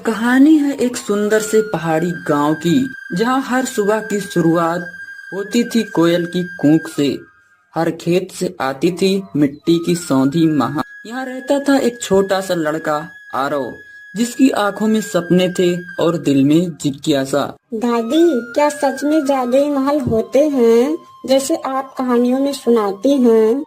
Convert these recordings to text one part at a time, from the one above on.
कहानी है एक सुंदर से पहाड़ी गांव की, जहां हर सुबह की शुरुआत होती थी कोयल की कूक से। हर खेत से आती थी मिट्टी की सौंधी महक। यहाँ रहता था एक छोटा सा लड़का, आरव, जिसकी आंखों में सपने थे और दिल में जिज्ञासा। दादी, क्या सच में जादुई महल होते हैं जैसे आप कहानियों में सुनाती हैं?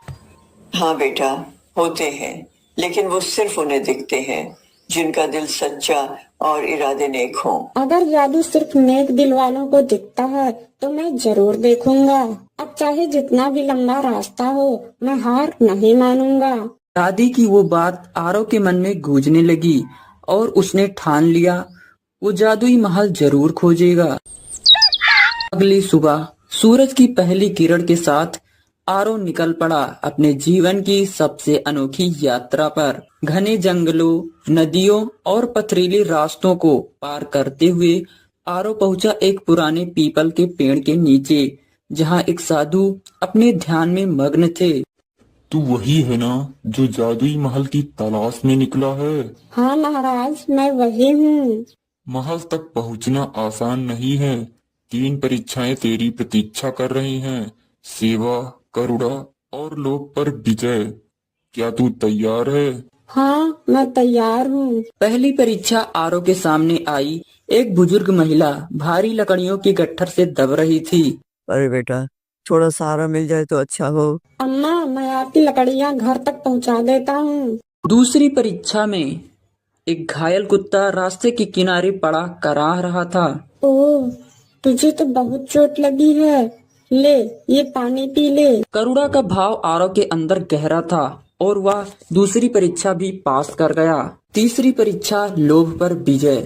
हाँ बेटा, होते हैं। लेकिन वो सिर्फ उन्हें दिखते हैं जिनका दिल सच्चा और इरादे नेक हों। अगर जादू सिर्फ नेक दिल वालों को दिखता है तो मैं जरूर देखूंगा। अब चाहे जितना भी लंबा रास्ता हो, मैं हार नहीं मानूंगा। दादी की वो बात आरव के मन में गूंजने लगी और उसने ठान लिया वो जादुई महल जरूर खोजेगा। अगली सुबह सूरज की पहली किरण के साथ आरव निकल पड़ा अपने जीवन की सबसे अनोखी यात्रा पर। घने जंगलों, नदियों और पथरीले रास्तों को पार करते हुए आरव पहुंचा एक पुराने पीपल के पेड़ के नीचे, जहां एक साधु अपने ध्यान में मग्न थे। तू वही है ना जो जादुई महल की तलाश में निकला है? हाँ महाराज, मैं वही हूँ। महल तक पहुंचना आसान नहीं है। 3 परीक्षाएं तेरी प्रतीक्षा कर रही हैं। सेवा, करुणा और लोक पर विजय। क्या तू तैयार है? हाँ, मैं तैयार हूँ। पहली परीक्षा आरव के सामने आई। एक बुजुर्ग महिला भारी लकड़ियों की गट्ठर से दब रही थी। अरे बेटा, थोड़ा सहारा मिल जाए तो अच्छा हो। अम्मा, मैं आपकी लकड़ियाँ घर तक पहुँचा देता हूँ। दूसरी परीक्षा में एक घायल कुत्ता रास्ते के किनारे पड़ा कराह रहा था। ओह, तुझे तो बहुत चोट लगी है। ले, ये पानी पी ले। करुणा का भाव आरव के अंदर गहरा था और वह दूसरी परीक्षा भी पास कर गया। तीसरी परीक्षा, लोभ पर विजय।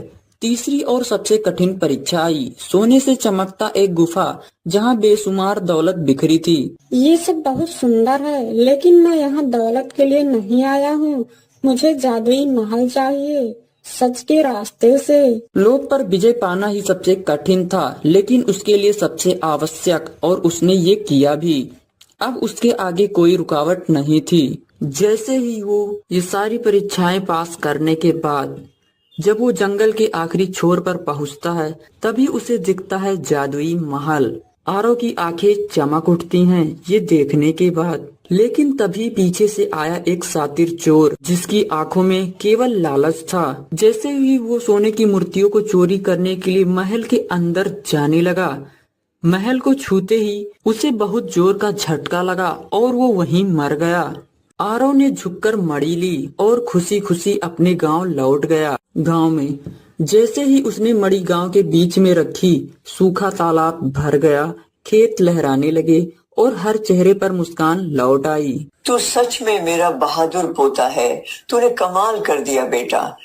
तीसरी और सबसे कठिन परीक्षा आई। सोने से चमकता एक गुफा, जहां बेशुमार दौलत बिखरी थी। ये सब बहुत सुंदर है, लेकिन मैं यहाँ दौलत के लिए नहीं आया हूँ। मुझे जादुई महल चाहिए, सच के रास्ते से। लोभ पर विजय पाना ही सबसे कठिन था, लेकिन उसके लिए सबसे आवश्यक, और उसने ये किया भी। अब उसके आगे कोई रुकावट नहीं थी। जैसे ही वो ये सारी परीक्षाएं पास करने के बाद जब वो जंगल के आखिरी छोर पर पहुंचता है, तभी उसे दिखता है जादुई महल। आरव की आंखें चमक उठती हैं ये देखने के बाद। लेकिन तभी पीछे से आया एक शातिर चोर, जिसकी आंखों में केवल लालच था। जैसे ही वो सोने की मूर्तियों को चोरी करने के लिए महल के अंदर जाने लगा, महल को छूते ही उसे बहुत जोर का झटका लगा और वो वहीं मर गया। आरव ने झुककर मड़ी ली और खुशी खुशी अपने गांव लौट गया। गांव में जैसे ही उसने मड़ी गांव के बीच में रखी, सूखा तालाब भर गया, खेत लहराने लगे और हर चेहरे पर मुस्कान लौट आई। तू सच में मेरा बहादुर पोता है। तूने कमाल कर दिया बेटा।